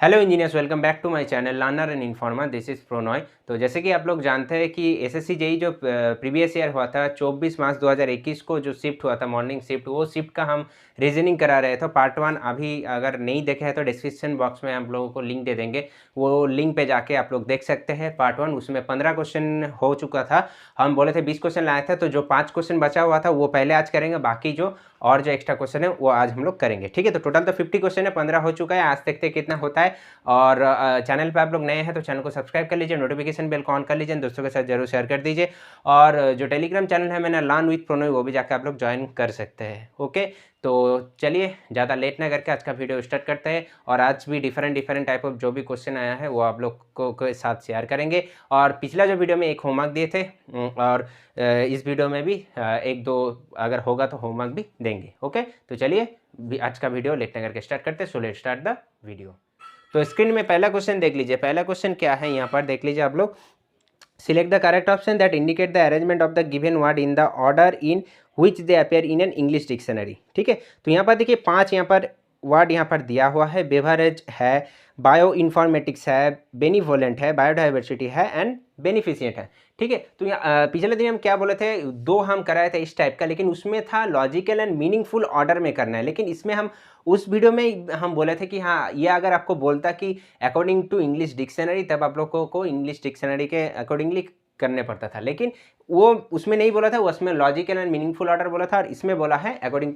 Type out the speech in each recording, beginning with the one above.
Hello engineers, welcome back to my channel learner and informer. This is Pronoy. तो जैसे कि आप लोग जानते हैं कि एसएससी जेई जो प्रीवियस ईयर हुआ था 24 मार्च 2021 को जो शिफ्ट हुआ था मॉर्निंग शिफ्ट, वो शिफ्ट का हम रीजनिंग करा रहे थे। पार्ट 1 अभी अगर नहीं देखे हैं तो डिस्क्रिप्शन बॉक्स में आप लोगों को लिंक दे देंगे, वो लिंक पे जाके आप लोग देख सकते हैं। पार्ट 1 उसमें 15 क्वेश्चन हो चुका था। हम बोले थे 20 क्वेश्चन लाए थे, तो जो 5 क्वेश्चन बचा हुआ था वो पहले आज करेंगे, बाकी जो और जो एक्स्ट्रा क्वेश्चन है वो आज हम लोग करेंगे। ठीक है, तो टोटल तो 50 क्वेश्चन है, 15 हो चुका है। आज देखते हैं कितना होता है। और चैनल पे आप लोग नए हैं तो चैनल को सब्सक्राइब कर लीजिए, नोटिफिकेशन बेल को ऑन कर लीजिए, दोस्तों के साथ जरूर शेयर कर दीजिए। और जो टेलीग्राम चैनल है मैंने लर्न विद प्रोनॉय, वो भी जाकर आप लोग ज्वाइन कर सकते हैं। ओके, तो चलिए ज़्यादा लेट ना करके आज का वीडियो स्टार्ट करते हैं। और आज भी डिफरेंट टाइप ऑफ जो भी क्वेश्चन आया है वो आप लोग को के साथ शेयर करेंगे। और पिछला जो वीडियो में एक होमवर्क दिए थे, और इस वीडियो में भी एक दो अगर होगा तो होमवर्क भी देंगे। ओके, तो चलिए आज का वीडियो लेट ना करके स्टार्ट करते हैं। So let start the video. तो स्क्रीन में पहला क्वेश्चन देख लीजिए। पहला क्वेश्चन क्या है यहाँ पर देख लीजिए आप लोग। Select the correct option that indicate the arrangement of the given word in the order in which they appear in an English dictionary. ठीक है, तो यहाँ पर देखिए 5 यहाँ पर वर्ड यहाँ पर दिया हुआ है। बेवरेज है, बायो इन्फॉर्मेटिक्स है, बेनिवोलेंट है, बायोडाइवर्सिटी है एंड बेनिफिशिएंट है। ठीक है, तो यहाँ पिछले दिन हम क्या बोले थे, 2 हम कराए थे इस टाइप का, लेकिन उसमें था लॉजिकल एंड मीनिंगफुल ऑर्डर में करना है। लेकिन इसमें हम उस वीडियो में हम बोले थे कि हाँ, ये अगर आपको बोलता कि अकॉर्डिंग टू इंग्लिश डिक्शनरी, तब आप लोगों को इंग्लिश डिक्शनरी के अकॉर्डिंगली करने पड़ता था। लेकिन वो उसमें नहीं बोला था, उसमें लॉजिकल एंड मीनिंगफुल ऑर्डर बोला था, और इसमें बोला है अकॉर्डिंग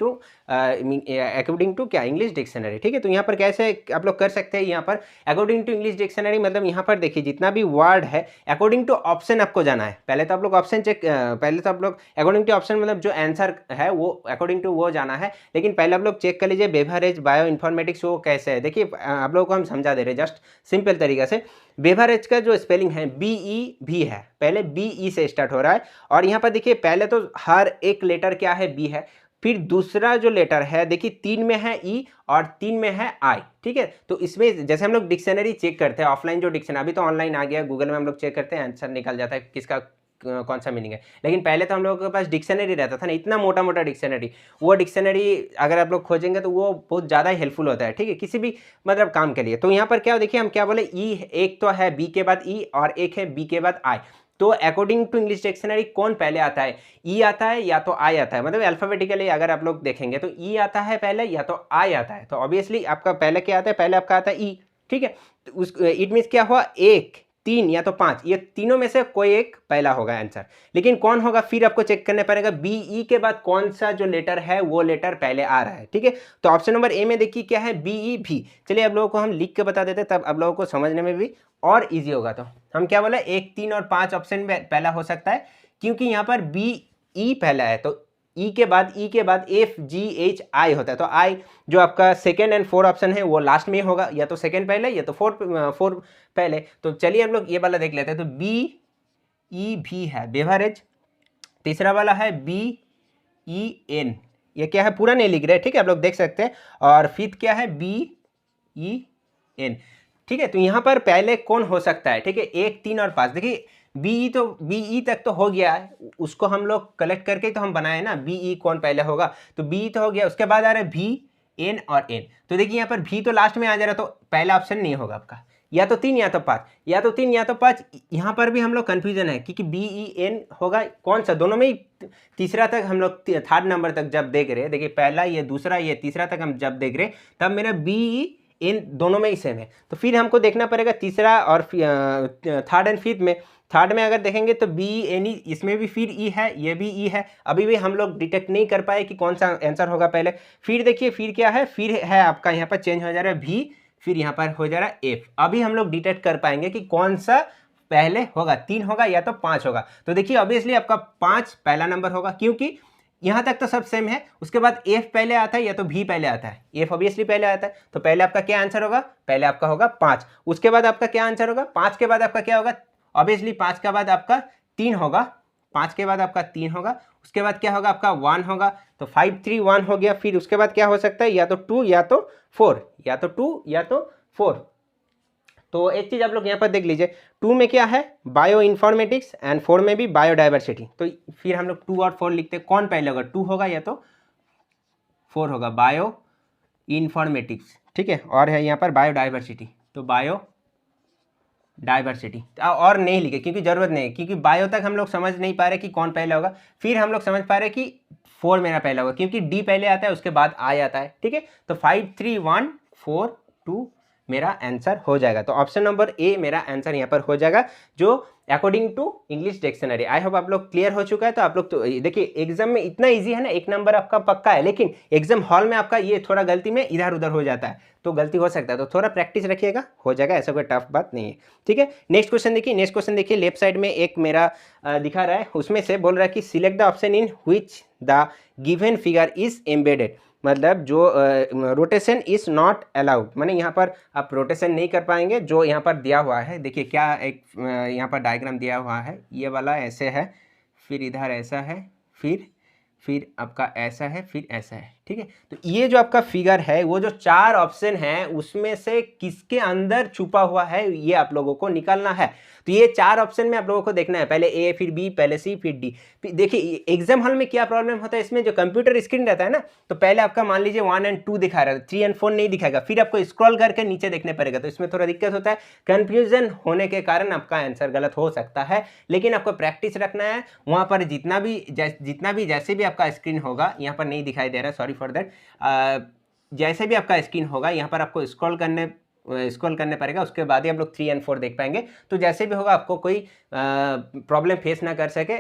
टू क्या, इंग्लिश डिक्शनरी। ठीक है, तो यहाँ पर कैसे आप लोग कर सकते हैं, यहाँ पर अकॉर्डिंग टू इंग्लिश डिक्शनरी मतलब यहाँ पर देखिए जितना भी वर्ड है अकॉर्डिंग टू ऑप्शन आपको जाना है। पहले तो आप लोग ऑप्शन चेक, पहले तो आप लोग अकॉर्डिंग टू ऑप्शन मतलब जो आंसर है वो अकॉर्डिंग टू वो जाना है। लेकिन पहले आप लोग चेक कर लीजिए बेवरेज, बायो इन्फॉर्मेटिक्स वो कैसे है। देखिए आप लोगों को हम समझा दे रहे हैं जस्ट सिंपल तरीके से। बेवरेज का जो स्पेलिंग है BE है, पहले BE से स्टार्ट हो रहा है। और यहाँ पर देखिए पहले तो हर एक लेटर क्या है, बी है। फिर दूसरा जो लेटर है देखिए 3 में है ई और 3 में है आई। ठीक है, तो इसमें जैसे हम लोग डिक्शनरी चेक करते हैं ऑफलाइन, जो डिक्शनरी अभी तो ऑनलाइन आ गया, गूगल में हम लोग चेक करते हैं, आंसर निकल जाता है किसका कौन सा मीनिंग है। लेकिन पहले तो हम लोगों के पास डिक्शनरी रहता था ना, इतना मोटा मोटा डिक्शनरी। वो डिक्शनरी अगर आप लोग खोजेंगे तो वो बहुत ज़्यादा हेल्पफुल होता है। ठीक है, किसी भी मतलब काम के लिए। तो यहाँ पर क्या देखिए हम क्या बोले, ई एक तो है बी के बाद ई और एक है बी के बाद आई। तो अकॉर्डिंग टू इंग्लिश डिक्शनरी कौन पहले आता है, ई आता है या तो आई आता है। मतलब अल्फाबेटिकली अगर आप लोग देखेंगे तो ई आता है पहले या तो आई आता है। तो ऑब्वियसली आपका पहले क्या आता है, पहले आपका आता है ई। ठीक है, तो उस इट मीन्स क्या हुआ, 1, 3 या तो 5, ये तीनों में से कोई एक पहला होगा आंसर। लेकिन कौन होगा फिर आपको चेक करना पड़ेगा, BE के बाद कौन सा जो लेटर है वो लेटर पहले आ रहा है। ठीक है, तो ऑप्शन नंबर ए में देखिए क्या है, BE भी। चलिए आप लोगों को हम लिख के बता देते हैं, तब आप लोगों को समझने में भी और ईजी होगा। तो हम क्या बोले, 1, 3 और 5 ऑप्शन में पहला हो सकता है, क्योंकि यहाँ पर BE पहला है। तो ई के बाद FGHI होता है। तो आई जो आपका सेकेंड एंड 4 ऑप्शन है वो लास्ट में होगा, या तो सेकेंड पहले या तो फोर पहले। तो चलिए हम लोग ये वाला देख लेते हैं। तो BE भी है बेवरेज। तीसरा वाला है BEN, ये क्या है पूरा नहीं लिख रहे, ठीक है, आप लोग देख सकते हैं। और फिफ्थ क्या है BEN। ठीक है, तो यहाँ पर पहले कौन हो सकता है, ठीक है, 1, 3 और 5। देखिए BE तक तो हो गया है, उसको हम लोग कलेक्ट करके तो हम बनाए ना, BE कौन पहले होगा, तो BE तो हो गया। उसके बाद आ रहा है VN और N। तो देखिए यहाँ पर V तो लास्ट में आ जा रहा है, तो पहला ऑप्शन नहीं होगा आपका, या तो 3 या तो 5, या तो 3 या तो 5। यहाँ पर भी हम लोग कन्फ्यूजन है, क्योंकि BEN होगा कौन सा, दोनों में ही तीसरा तक हम लोग, थर्ड नंबर तक जब देख रहे हैं, देखिए पहला ये दूसरा ये तीसरा तक हम जब देख रहे हैं, तब मेरा BEN दोनों में ही सेम है। तो फिर हमको देखना पड़ेगा तीसरा और थर्ड एंड फिफ्थ में। थर्ड में अगर देखेंगे तो BEN, इसमें भी फिर ई है, ये भी ई है। अभी भी हम लोग डिटेक्ट नहीं कर पाए कि कौन सा आंसर होगा पहले। फिर देखिए फिर क्या है, फिर है आपका यहाँ पर चेंज हो जा रहा है V, फिर यहाँ पर हो जा रहा है F। अभी हम लोग डिटेक्ट कर पाएंगे कि कौन सा पहले होगा, 3 होगा या तो 5 होगा। तो देखिए ऑब्वियसली आपका 5 पहला नंबर होगा, क्योंकि यहाँ तक तो सब सेम है। उसके बाद F पहले आता है या तो V पहले आता है, F ऑब्वियसली पहले आता है। तो पहले आपका क्या आंसर होगा, पहले आपका होगा 5। उसके बाद आपका क्या आंसर होगा, 5 के बाद आपका क्या होगा, ऑब्वियसली 5 के बाद आपका 3 होगा, 5 के बाद आपका 3 होगा। उसके बाद क्या होगा, आपका 1 होगा। तो 5, 3, 1 हो गया। फिर उसके बाद क्या हो सकता है, या तो 2 या तो 4, या तो 2 या तो 4। तो एक चीज़ आप लोग यहाँ पर देख लीजिए, 2 में क्या है, बायो इन्फॉर्मेटिक्स, एंड 4 में भी बायोडाइवर्सिटी। तो फिर हम लोग 2 और 4 लिखते हैं, कौन पहले होगा, 2 होगा या तो 4 होगा, बायो इन्फॉर्मेटिक्स। ठीक है, और है यहाँ पर बायोडाइवर्सिटी। तो बायो डाइवर्सिटी और नहीं लिखे क्योंकि ज़रूरत नहीं है, क्योंकि बायो तक हम लोग समझ नहीं पा रहे कि कौन पहले होगा, फिर हम लोग समझ पा रहे कि 4 मेरा पहला होगा क्योंकि डी पहले आता है उसके बाद आई आता है। ठीक है, तो 5 3 1 4 2 मेरा आंसर हो जाएगा। तो ऑप्शन नंबर ए मेरा आंसर यहाँ पर हो जाएगा, जो according to English dictionary. I hope आप लोग क्लियर हो चुका है। तो आप लोग तो देखिए एग्जाम में इतना इजी है ना, 1 नंबर आपका पक्का है, लेकिन एग्जाम हॉल में आपका ये थोड़ा गलती में इधर उधर हो जाता है, तो गलती हो सकता है, तो थोड़ा प्रैक्टिस रखिएगा, हो जाएगा, ऐसा कोई टफ बात नहीं है। ठीक है, नेक्स्ट क्वेश्चन देखिए। नेक्स्ट क्वेश्चन देखिए, लेफ्ट साइड में एक मेरा दिखा रहा है, उसमें से बोल रहा है कि select the option in which the given figure is embedded, मतलब जो रोटेशन इज नॉट अलाउड, माने यहाँ पर आप रोटेशन नहीं कर पाएंगे। जो यहाँ पर दिया हुआ है देखिए, क्या एक यहाँ पर डायग्राम दिया हुआ है, ये वाला ऐसे है, फिर इधर ऐसा है, फिर आपका ऐसा है, फिर ऐसा है। ठीक है, तो ये जो आपका फिगर है, वो जो 4 ऑप्शन है उसमें से किसके अंदर छुपा हुआ है, ये आप लोगों को निकालना है। तो ये 4 ऑप्शन में आप लोगों को देखना है, पहले ए, फिर बी, पहले सी, फिर डी। देखिए एग्जाम हॉल में क्या प्रॉब्लम होता है, इसमें जो कंप्यूटर स्क्रीन रहता है ना, तो पहले आपका मान लीजिए 1 और 2 दिखा रहा है, 3 और 4 नहीं दिखाएगा, फिर आपको स्क्रॉल करके नीचे देखने पड़ेगा, तो इसमें थोड़ा दिक्कत होता है। कंफ्यूजन होने के कारण आपका आंसर गलत हो सकता है, लेकिन आपको प्रैक्टिस रखना है। वहाँ पर जितना भी जैसे भी आपका स्क्रीन होगा, यहाँ पर नहीं दिखाई दे रहा, सॉरी फॉर दैट, जैसे भी आपका स्क्रीन होगा, यहाँ पर आपको स्क्रॉल करने पड़ेगा, उसके बाद ही आप लोग 3 और 4 देख पाएंगे। तो जैसे भी होगा आपको कोई प्रॉब्लम फेस ना कर सके,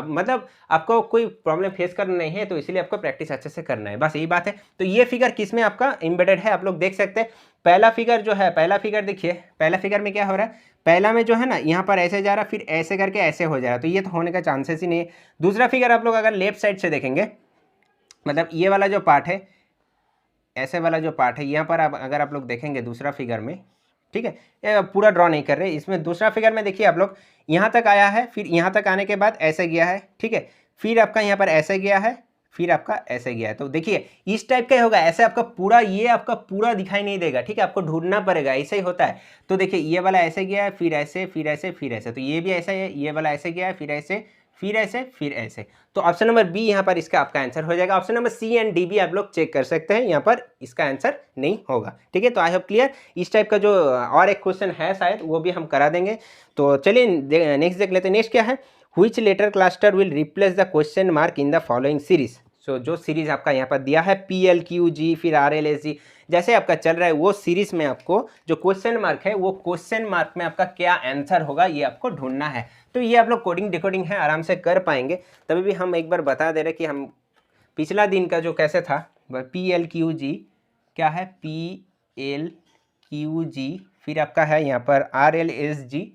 मतलब आपको कोई प्रॉब्लम फेस करना नहीं है, तो इसलिए आपको प्रैक्टिस अच्छे से करना है, बस यही बात है। तो ये फिगर किस में आपका एम्बेडेड है, आप लोग देख सकते हैं। पहला फिगर जो है, पहला फिगर देखिए, पहला फिगर में क्या हो रहा है, पहला में जो है ना, यहाँ पर ऐसे जा रहा, फिर ऐसे करके ऐसे हो जा रहा, तो ये तो होने का चांसेस ही नहीं है। दूसरा फिगर आप लोग अगर लेफ्ट साइड से देखेंगे, मतलब ये वाला जो पार्ट है, ऐसे वाला जो पार्ट है, यहाँ पर अगर आप लोग देखेंगे दूसरा फिगर में, ठीक है, ये पूरा ड्रॉ नहीं कर रहे, इसमें दूसरा फिगर में देखिए आप लोग, यहाँ तक आया है, फिर यहाँ तक आने के बाद ऐसे गया है, ठीक है, फिर आपका यहाँ पर ऐसे गया है, फिर आपका ऐसे गया है। तो देखिए इस टाइप का ही होगा, ऐसे आपका पूरा, ये आपका पूरा दिखाई नहीं देगा, ठीक है, आपको ढूंढना पड़ेगा, ऐसे ही होता है। तो देखिए ये वाला ऐसे गया है, फिर ऐसे, फिर ऐसे, फिर ऐसे, तो ये भी ऐसा है, ये वाला ऐसे गया है, फिर ऐसे, फिर ऐसे, फिर ऐसे। तो ऑप्शन नंबर बी यहाँ पर इसका आपका आंसर हो जाएगा। Option number C and D भी आप लोग चेक कर सकते हैं, यहाँ पर इसका आंसर नहीं होगा। ठीक है, तो आई होप क्लियर। इस टाइप का जो और एक क्वेश्चन है शायद, वो भी हम करा देंगे। तो चलिए नेक्स्ट देख लेते हैं। नेक्स्ट क्या है, which letter cluster will replace the question mark in the following series. So जो सीरीज आपका यहाँ पर दिया है PLQG, फिर RLSG, जैसे आपका चल रहा है वो सीरीज में आपको जो क्वेश्चन मार्क है, वो क्वेश्चन मार्क में आपका क्या आंसर होगा, ये आपको ढूंढना है। तो ये आप लोग कोडिंग डिकोडिंग है, आराम से कर पाएंगे। तभी भी हम एक बार बता दे रहे कि हम पिछला दिन का जो कैसे था, PLQG क्या है, PLQG, फिर आपका है यहाँ पर RLSG,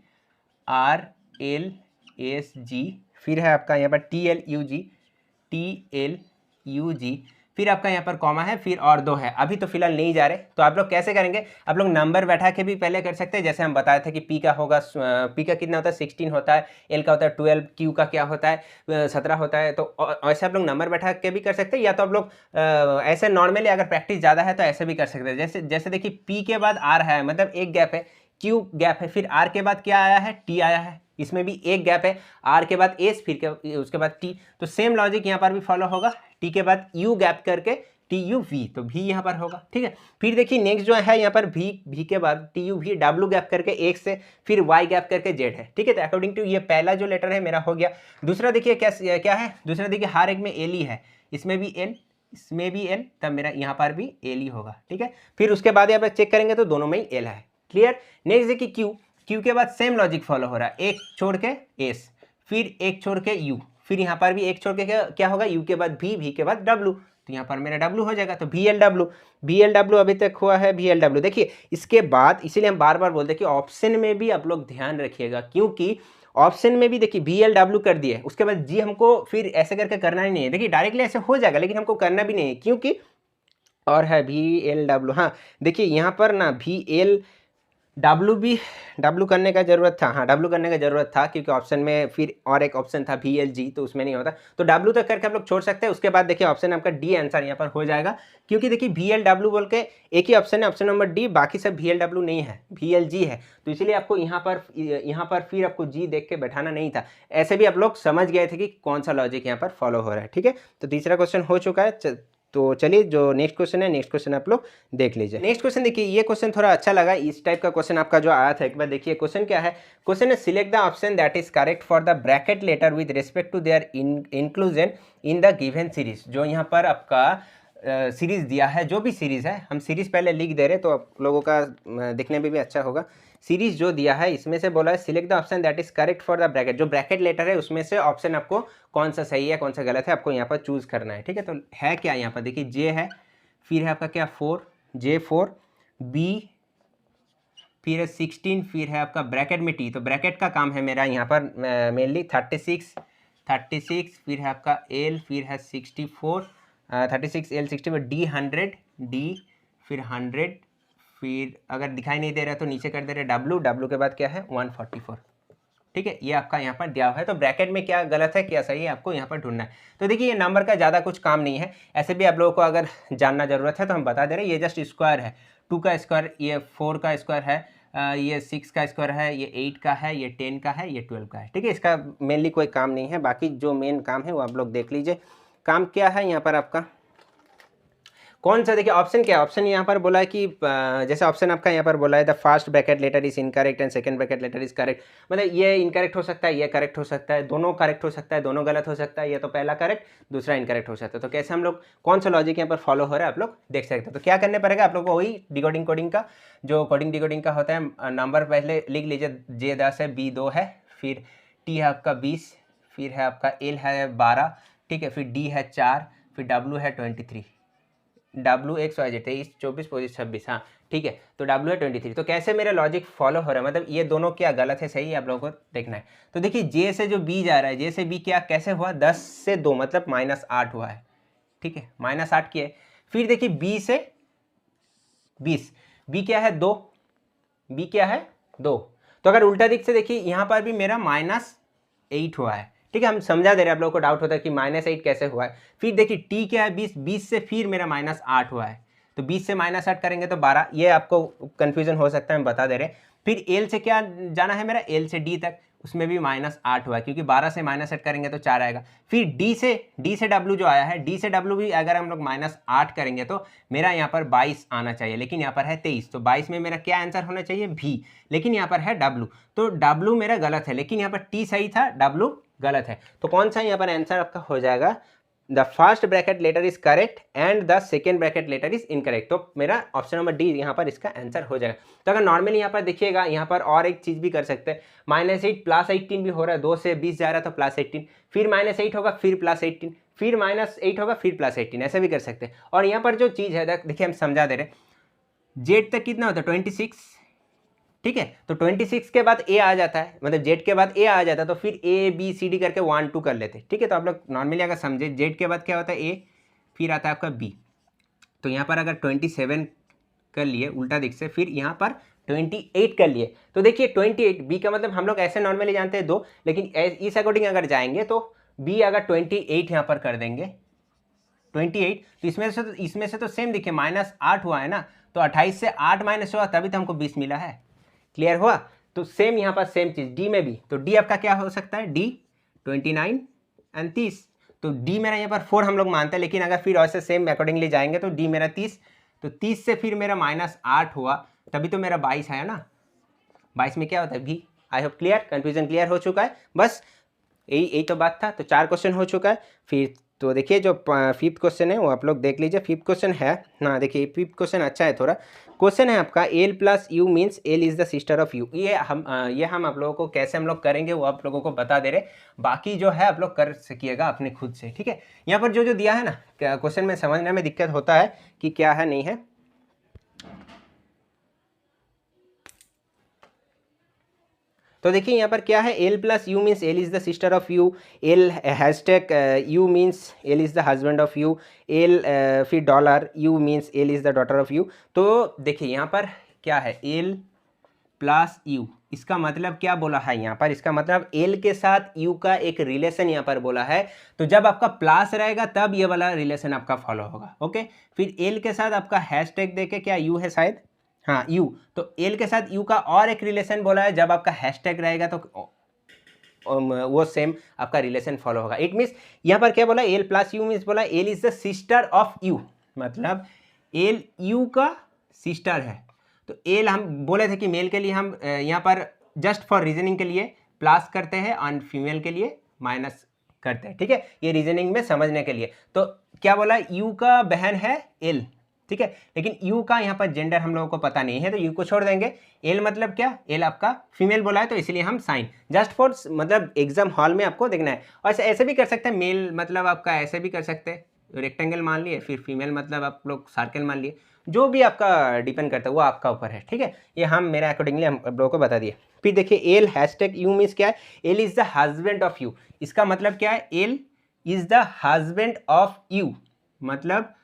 फिर है आपका यहाँ पर TLUG, फिर आपका यहाँ पर कॉमा है, फिर और 2 है। अभी तो फिलहाल नहीं जा रहे, तो आप लोग कैसे करेंगे, आप लोग नंबर बैठा के भी पहले कर सकते हैं। जैसे हम बताए थे कि P का होगा, P का कितना होता है, 16 होता है, L का होता है 12, Q का क्या होता है, 17 होता है। तो ऐसे आप लोग नंबर बैठा के भी कर सकते हैं, या तो आप लोग ऐसे नॉर्मली अगर प्रैक्टिस ज़्यादा है तो ऐसे भी कर सकते हैं। जैसे देखिए P के बाद R है, मतलब एक गैप है, Q गैप है, फिर R के बाद क्या आया है, T आया है, इसमें भी एक गैप है, R के बाद S, फिर उसके बाद T। तो सेम लॉजिक यहाँ पर भी फॉलो होगा, T के बाद U गैप करके TUV, तो V यहाँ पर होगा। ठीक है, फिर देखिए नेक्स्ट जो है यहाँ पर V के बाद TUV, W गैप करके एक से, फिर Y गैप करके Z है। ठीक है, तो अकॉर्डिंग टू ये पहला जो लेटर है मेरा हो गया। दूसरा देखिए क्या है, दूसरा देखिए हर एक में L ही है, इसमें भी L, इसमें भी L, तब मेरा यहाँ पर भी L ही होगा। ठीक है, फिर उसके बाद यहाँ पर चेक करेंगे तो दोनों में ही L है। क्लियर। नेक्स्ट देखिए Q के बाद सेम लॉजिक फॉलो हो रहा है, एक छोड़ के S, फिर एक छोड़ के U, फिर यहाँ पर भी एक छोड़ के क्या होगा, U के बाद V के बाद W, तो यहाँ पर मेरा W हो जाएगा। तो VLW अभी तक हुआ है, VLW। देखिए इसके बाद, इसीलिए हम बार बार बोलते हैं कि ऑप्शन में भी आप लोग ध्यान रखिएगा, क्योंकि ऑप्शन में भी देखिए VLW कर दिए, उसके बाद G हमको फिर ऐसे करके करना ही नहीं है। देखिए डायरेक्टली ऐसे हो जाएगा, लेकिन हमको करना भी नहीं है, क्योंकि और है VLW। हाँ देखिए यहाँ पर ना W करने का जरूरत था, हाँ W करने का जरूरत था, क्योंकि ऑप्शन में फिर और एक ऑप्शन था VLG, तो उसमें नहीं होता, तो W तक करके आप लोग छोड़ सकते हैं। उसके बाद देखिए ऑप्शन आपका D आंसर यहाँ पर हो जाएगा, क्योंकि देखिए VLW बोल के एक ही ऑप्शन है, ऑप्शन नंबर D, बाकी सब VLW नहीं है, VLG है। तो इसीलिए आपको यहाँ पर फिर आपको G देख के बैठाना नहीं था, ऐसे भी आप लोग समझ गए थे कि कौन सा लॉजिक यहाँ पर फॉलो हो रहा है। ठीक है, तो तीसरा क्वेश्चन हो चुका है। तो चलिए जो नेक्स्ट क्वेश्चन है, नेक्स्ट क्वेश्चन आप लोग देख लीजिए। नेक्स्ट क्वेश्चन देखिए, ये क्वेश्चन थोड़ा अच्छा लगा, इस टाइप का क्वेश्चन आपका जो आया था एक बार देखिए। क्वेश्चन क्या है, क्वेश्चन है select the option that is correct for the bracket letter with respect to their inclusion in the given series. जो यहाँ पर आपका सीरीज दिया है, जो भी सीरीज है, हम सीरीज पहले लिख दे रहे तो आप लोगों का देखने में भी अच्छा होगा। सीरीज जो दिया है इसमें से बोला है select the option that is correct for the bracket. जो ब्रैकेट लेटर है उसमें से ऑप्शन आपको कौन सा सही है कौन सा गलत है आपको यहाँ पर चूज करना है, ठीक है। तो है क्या यहाँ पर देखिए, जे है, फिर है आपका क्या 4, J4, बी, फिर है 16, फिर है आपका ब्रैकेट में टी। तो ब्रैकेट का काम है मेरा यहाँ पर मेनली 36, फिर है आपका एल, फिर है 64, 36 एल 64, डी 100, डी फिर 100, फिर अगर दिखाई नहीं दे रहा तो नीचे कर दे रहे डब्लू के बाद क्या है 144, ठीक है। ये आपका यहाँ पर दिया हुआ है। तो ब्रैकेट में क्या गलत है क्या सही है आपको यहाँ पर ढूंढना है। तो देखिए ये नंबर का ज़्यादा कुछ काम नहीं है, ऐसे भी आप लोगों को अगर जानना ज़रूरत है तो हम बता दे रहे हैं। ये जस्ट स्क्वायर है, 2 का स्क्वायर, ये 4 का स्क्वायर है, ये 6 का स्क्वायर है, ये 8 का है, ये 10 का है, ये 12 का है, ठीक है। इसका मेनली कोई काम नहीं है, बाकी जो मेन काम है वो आप लोग देख लीजिए। काम क्या है यहाँ पर आपका, कौन सा देखिए ऑप्शन क्या है। ऑप्शन यहाँ पर बोला है कि जैसे ऑप्शन आपका यहाँ पर बोला है the first bracket letter is incorrect and second bracket letter is correct. मतलब ये इनकरेक्ट हो सकता है, ये करेक्ट हो सकता है, दोनों करेक्ट हो सकता है, दोनों गलत हो सकता है, ये तो पहला करेक्ट दूसरा इनकरेक्ट हो सकता है। तो कैसे हम लोग कौन सा लॉजिक यहाँ पर फॉलो हो रहा है आप लोग देख सकते हैं। तो क्या करने पड़ेगा आप लोग को, वही डिकोडिंग कोडिंग का जो कोडिंग डिकोडिंग का होता है, नंबर पहले लिख लीजिए, जे 10 है, बी 2 है, फिर टी है आपका 20, फिर है आपका एल है 12, ठीक है, फिर डी है 4, फिर डब्ल्यू है 23, डब्ल्यू एक्स वाई जेड 23, 24, 25, 26, हाँ ठीक है। तो डब्ल्यू है 23। तो कैसे मेरा लॉजिक फॉलो हो रहा है, मतलब ये दोनों क्या गलत है सही है आप लोगों को देखना है। तो देखिए जे से जो बी जा रहा है, जे से बी क्या कैसे हुआ, 10 से 2 मतलब -8 हुआ है, ठीक है, -8 किया है। फिर देखिए बी से 20, बी क्या है 2, बी क्या है 2। तो अगर उल्टा दिख से देखिए यहाँ पर भी मेरा -8 हुआ है, ठीक है। हम समझा दे रहे हैं, आप लोगों को डाउट होता है कि -8 कैसे हुआ है। फिर देखिए टी क्या है 20, 20 से फिर मेरा -8 हुआ है, तो 20 से -8 करेंगे तो 12, ये आपको कन्फ्यूजन हो सकता है, हम बता दे रहे हैं। फिर एल से क्या जाना है मेरा, एल से डी तक, उसमें भी -8 हुआ है क्योंकि 12 से -8 करेंगे तो 4 आएगा। फिर डी से डब्ल्यू जो आया है, डी से डब्ल्यू भी अगर हम लोग -8 करेंगे तो मेरा यहाँ पर 22 आना चाहिए, लेकिन यहाँ पर है 23। तो 22 में मेरा क्या आंसर होना चाहिए भी, लेकिन यहाँ पर है डब्ल्यू, तो डब्ल्यू मेरा गलत है, लेकिन यहाँ पर टी सही था, डब्ल्यू गलत है। तो कौन सा यहाँ पर आंसर आपका हो जाएगा, the first bracket letter is correct and the second bracket letter is incorrect. तो मेरा ऑप्शन नंबर डी यहाँ पर इसका आंसर हो जाएगा। तो अगर नॉर्मली यहाँ पर देखिएगा, यहाँ पर और एक चीज़ भी कर सकते हैं, -8 +18 भी हो रहा है, 2 से 20 जा रहा है तो +18, फिर -8 होगा फिर +18, फिर -8 होगा फिर +18, ऐसे भी कर सकते हैं। और यहाँ पर जो चीज़ है देखिए हम समझा दे रहे हैं, जेड तक कितना होता है 26, ठीक है। तो 26 के बाद ए आ जाता है, मतलब जेड के बाद ए आ जाता है, तो फिर ए बी सी डी करके 1 2 कर लेते, ठीक है। तो आप लोग नॉर्मली अगर समझे, जेड के बाद क्या होता है ए, फिर आता है आपका बी। तो यहाँ पर अगर 27 कर लिए उल्टा दिख से, फिर यहाँ पर 28 कर लिए, तो देखिए 28 बी का मतलब हम लोग ऐसे नॉर्मली जानते हैं 2, लेकिन इस अकॉर्डिंग अगर जाएंगे तो बी अगर 28 यहाँ पर कर देंगे 28, तो इसमें से तो सेम दिखे -8 हुआ है ना, तो 28 से 8 माइनस हुआ तभी तो हमको 20 मिला है। क्लियर हुआ। तो सेम यहाँ पर सेम चीज डी में भी, तो डी आपका क्या हो सकता है, डी 29 एंड 30। तो डी मेरा यहाँ पर 4 हम लोग मानते हैं, लेकिन अगर फिर ऐसे सेम अकॉर्डिंगली जाएंगे तो डी मेरा 30, तो 30 से फिर मेरा -8 हुआ तभी तो मेरा 22 है ना, 22 में क्या होता है भी। I hope clear, confusion clear हो चुका है, बस यही तो बात था। तो 4 क्वेश्चन हो चुका है। फिर तो देखिए जो 5th क्वेश्चन है वो आप लोग देख लीजिए। 5th क्वेश्चन है ना, देखिए 5th क्वेश्चन अच्छा है थोड़ा। क्वेश्चन है आपका L plus U means L is the sister of you. ये हम आप लोगों को कैसे हम लोग करेंगे वो आप लोगों को बता दे रहे, बाकी जो है आप लोग कर सकिएगा अपने खुद से, ठीक है। यहाँ पर जो दिया है ना क्वेश्चन में समझने में दिक्कत होता है कि क्या है नहीं है। तो देखिए यहाँ पर क्या है, L plus U means L is the sister of U, L hashtag U means L is the husband of U, L फिर dollar U means L is the daughter of U. तो देखिए यहाँ पर क्या है, एल प्लस यू, इसका मतलब क्या बोला है यहाँ पर, इसका मतलब एल के साथ यू का एक रिलेशन यहाँ पर बोला है। तो जब आपका प्लस रहेगा तब ये वाला रिलेशन आपका फॉलो होगा, ओके। फिर एल के साथ आपका हैशटैग देके, क्या यू है शायद, हाँ यू, तो एल के साथ यू का और एक रिलेशन बोला है जब आपका हैशटैग रहेगा तो वो सेम आपका रिलेशन फॉलो होगा। इट मीन्स यहाँ पर क्या बोला, एल प्लस यू मीन्स बोला L is the sister of you, मतलब एल यू का सिस्टर है। तो एल हम बोले थे कि मेल के लिए हम यहाँ पर जस्ट फॉर रीजनिंग के लिए प्लस करते हैं और फीमेल के लिए माइनस करते हैं, ठीक है, ये रीजनिंग में समझने के लिए। तो क्या बोला, यू का बहन है एल, ठीक है, लेकिन यू का यहाँ पर जेंडर हम लोगों को पता नहीं है तो यू को छोड़ देंगे। एल मतलब क्या, एल आपका फीमेल बोला है तो इसलिए हम साइन जस्ट फॉर मतलब एग्जाम हॉल में आपको देखना है। और ऐसे भी कर सकते हैं, मेल मतलब आपका ऐसे भी कर सकते हैं, रेक्टेंगल मान लिए, फिर फीमेल मतलब आप लोग सर्कल मान लिए, जो भी आपका डिपेंड करता है वो आपका ऊपर है, ठीक है। ये हम मेरा अकॉर्डिंगली हम आप लोगों को बता दिए। फिर देखिए एल हैशटैग यू मीन्स क्या है, L is the husband of you. इसका मतलब क्या है, L is the husband of you, मतलब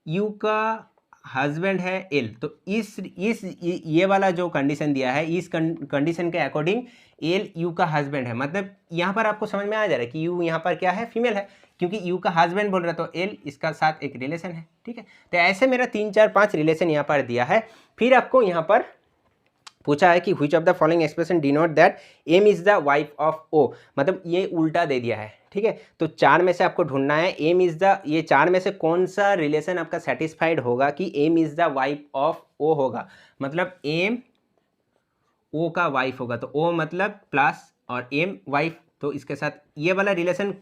यू का हस्बैंड है एल। तो ये वाला जो कंडीशन दिया है, इस कंडीशन के अकॉर्डिंग एल यू का हस्बैंड है। मतलब यहाँ पर आपको समझ में आ जा रहा है कि यू यहाँ पर क्या है, फीमेल है, क्योंकि यू का हस्बैंड बोल रहा है तो एल इसका साथ एक रिलेशन है, ठीक है। तो ऐसे मेरा 3 4 5 रिलेशन यहाँ पर दिया है। फिर आपको यहाँ पर पूछा है कि which of the following expression denote that M is the wife of O, मतलब ये उल्टा दे दिया है, ठीक है। तो 4 में से आपको ढूंढना है एम इज द, ये 4 में से कौन सा रिलेशन आपका सेटिस्फाइड होगा कि M is the wife of O होगा, मतलब एम ओ का वाइफ होगा। तो ओ मतलब प्लस और एम वाइफ, तो इसके साथ ये वाला रिलेशन